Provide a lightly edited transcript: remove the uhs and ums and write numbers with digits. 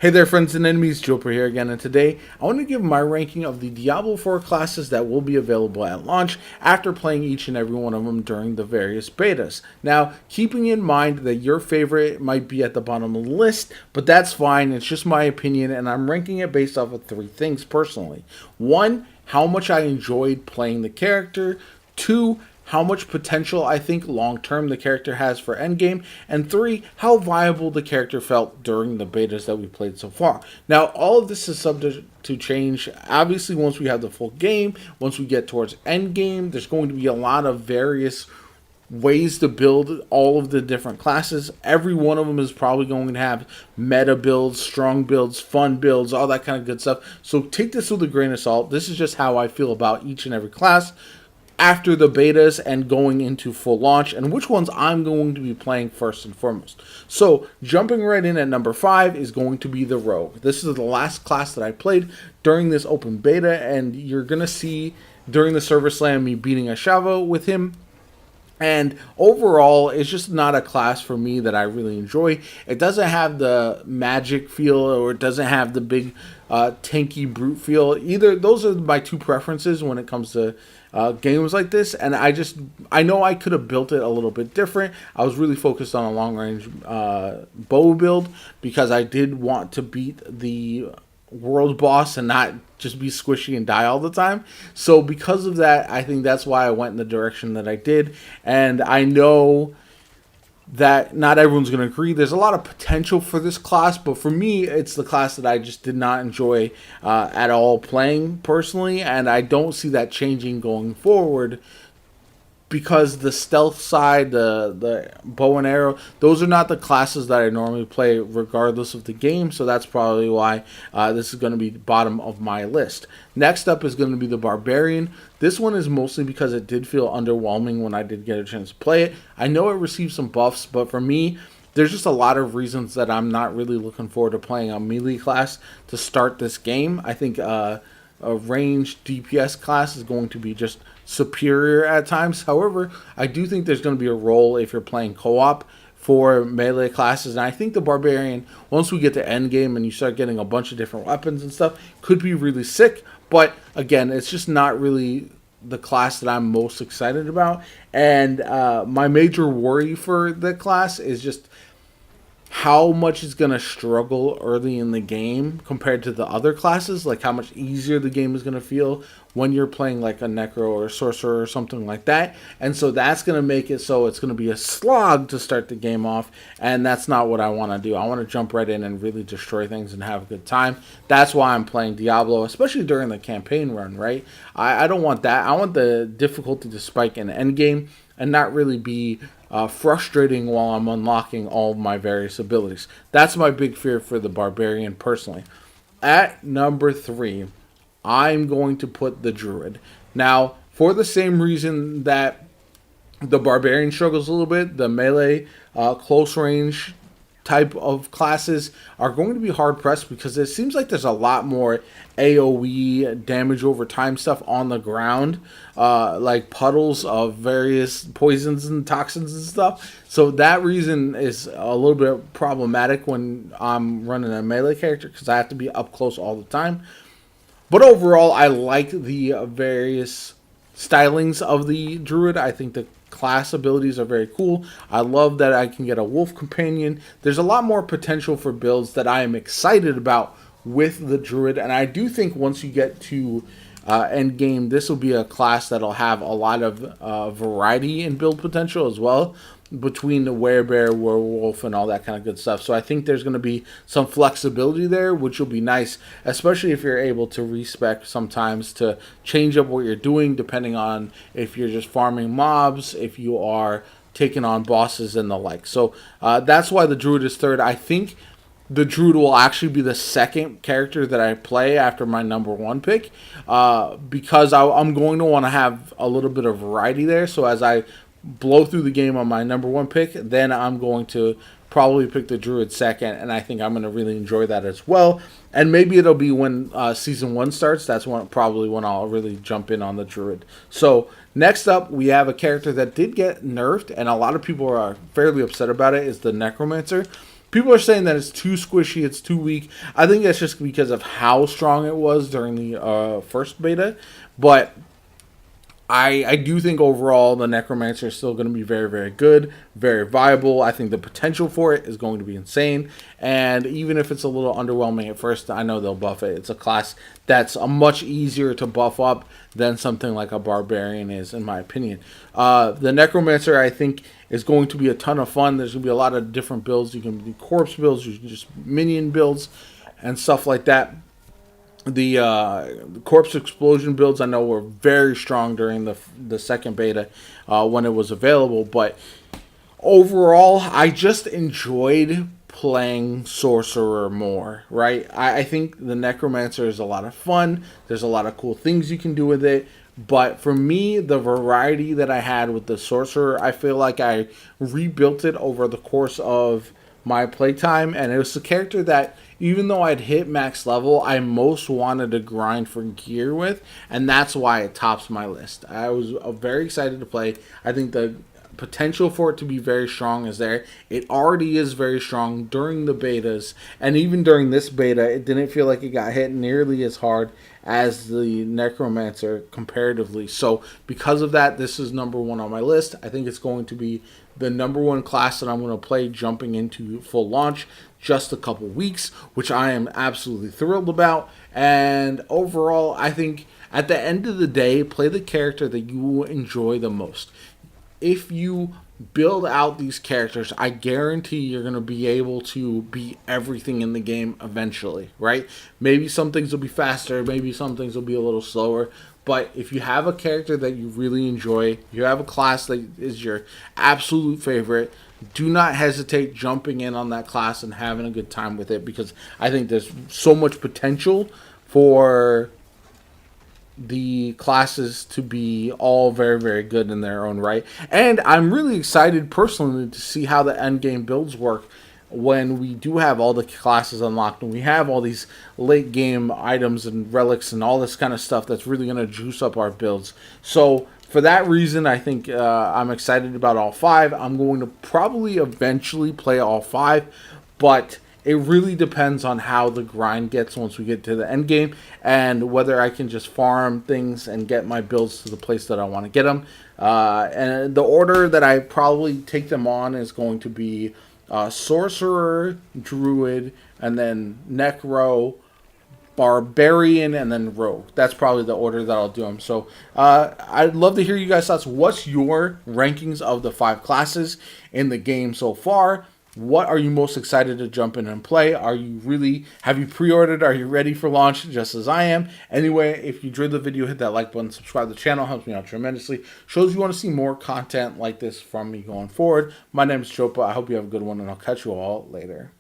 Hey there, friends and enemies, Joper here again, and today I want to give my ranking of the Diablo IV classes that will be available at launch after playing each and every one of them during the various betas. Now, keeping in mind that your favorite might be at the bottom of the list, but that's fine, it's just my opinion, and I'm ranking it based off of three things personally. One, how much I enjoyed playing the character. Two, how much potential I think long term the character has for endgame, and three, how viable the character felt during the betas that we played so far. Now, all of this is subject to change. Obviously, once we have the full game, once we get towards endgame, there's going to be a lot of various ways to build all of the different classes. Every one of them is probably going to have meta builds, strong builds, fun builds, all that kind of good stuff. So take this with a grain of salt. This is just how I feel about each and every class after the betas and going into full launch, and which ones I'm going to be playing first and foremost. So jumping right in at number 5 is going to be the Rogue. This is the last class that I played during this open beta, and you're going to see during the server slam me beating a Shavo with him. And overall, it's just not a class for me that I really enjoy. It doesn't have the magic feel, or it doesn't have the big tanky brute feel. Either those are my two preferences when it comes to games like this. And I know I could have built it a little bit different. I was really focused on a long range bow build because I did want to beat the world boss and not just be squishy and die all the time. So because of that, I think that's why I went in the direction that I did. And I know that not everyone's going to agree. There's a lot of potential for this class, but for me, it's the class that I just did not enjoy at all playing personally, and I don't see that changing going forward, because the stealth side, the bow and arrow, those are not the classes that I normally play regardless of the game, so that's probably why this is going to be bottom of my list. Next up is going to be the Barbarian. This one is mostly because it did feel underwhelming when I did get a chance to play it. I know it received some buffs, but for me, there's just a lot of reasons that I'm not really looking forward to playing a melee class to start this game. I think a ranged DPS class is going to be just superior at times. However, I do think there's going to be a role if you're playing co-op for melee classes, and I think the Barbarian, once we get to endgame and you start getting a bunch of different weapons and stuff, could be really sick. But again, it's just not really the class that I'm most excited about, and my major worry for the class is just how much it's going to struggle early in the game compared to the other classes, like how much easier the game is going to feel when you're playing like a Necro or a Sorcerer or something like that. And so that's going to make it so it's going to be a slog to start the game off, and that's not what I want to do. I want to jump right in and really destroy things and have a good time. That's why I'm playing Diablo, especially during the campaign run, right? I don't want that. I want the difficulty to spike in the endgame and not really be frustrating while I'm unlocking all of my various abilities. That's my big fear for the Barbarian personally. At number 3, I'm going to put the Druid. Now, for the same reason that the Barbarian struggles a little bit, the melee, close range type of classes are going to be hard pressed, because it seems like there's a lot more AoE damage over time stuff on the ground, like puddles of various poisons and toxins and stuff. So that reason is a little bit problematic when I'm running a melee character, because I have to be up close all the time. But overall, I like the various stylings of the Druid. I think the class abilities are very cool. I love that I can get a wolf companion. There's a lot more potential for builds that I am excited about with the Druid, and I do think once you get to end game, this will be a class that'll have a lot of variety in build potential as well, between the werebear, werewolf, and all that kind of good stuff. So I think there's going to be some flexibility there, which will be nice, especially if you're able to respec sometimes to change up what you're doing, depending on if you're just farming mobs, if you are taking on bosses and the like. So that's why the Druid is third. I think the Druid will actually be the second character that I play after my number 1 pick, because I'm going to want to have a little bit of variety there. So as I blow through the game on my number 1 pick, then I'm going to probably pick the Druid second, and I think I'm going to really enjoy that as well. And maybe it'll be when Season 1 starts. That's probably when I'll really jump in on the Druid. So next up, we have a character that did get nerfed, and a lot of people are fairly upset about it, is the Necromancer. People are saying that it's too squishy, it's too weak. I think that's just because of how strong it was during the first beta. But I do think overall the Necromancer is still going to be very, very good, very viable. I think the potential for it is going to be insane. And even if it's a little underwhelming at first, I know they'll buff it. It's a class that's much easier to buff up than something like a Barbarian is, in my opinion. The Necromancer, I think, is going to be a ton of fun. There's going to be a lot of different builds. You can do corpse builds, you can just minion builds, and stuff like that. The corpse explosion builds I know were very strong during the second beta when it was available, but overall I just enjoyed playing sorcerer more, right? I think the Necromancer is a lot of fun. There's a lot of cool things you can do with it, but for me, the variety that I had with the sorcerer, I feel like I rebuilt it over the course of my playtime, and it was the character that, even though I'd hit max level, I most wanted to grind for gear with, and that's why it tops my list. I was very excited to play. I think the potential for it to be very strong is there. It already is very strong during the betas, and even during this beta, it didn't feel like it got hit nearly as hard as the Necromancer comparatively. So because of that, this is number one on my list. I think it's going to be the number one class that I'm going to play jumping into full launch just a couple weeks, which I am absolutely thrilled about. And overall, I think at the end of the day, play the character that you enjoy the most. If you build out these characters, I guarantee you're going to be able to beat everything in the game eventually, right? Maybe some things will be faster, maybe some things will be a little slower, but if you have a character that you really enjoy, you have a class that is your absolute favorite, do not hesitate jumping in on that class and having a good time with it, because I think there's so much potential for the classes to be all very, very good in their own right. And I'm really excited personally to see how the end game builds work when we do have all the classes unlocked and we have all these late game items and relics and all this kind of stuff that's really going to juice up our builds. So for that reason, I think I'm excited about all five. I'm going to probably eventually play all five, but it really depends on how the grind gets once we get to the end game, and whether I can just farm things and get my builds to the place that I want to get them. And the order that I probably take them on is going to be Sorcerer, Druid, and then Necro, Barbarian, and then Rogue. That's probably the order that I'll do them. So I'd love to hear you guys' thoughts. What's your rankings of the 5 classes in the game so far? What are you most excited to jump in and play? Have you pre-ordered? Are you ready for launch just as I am? Anyway, if you enjoyed the video, hit that like button, subscribe to the channel, helps me out tremendously. Shows you want to see more content like this from me going forward. My name is Chopa. I hope you have a good one, and I'll catch you all later.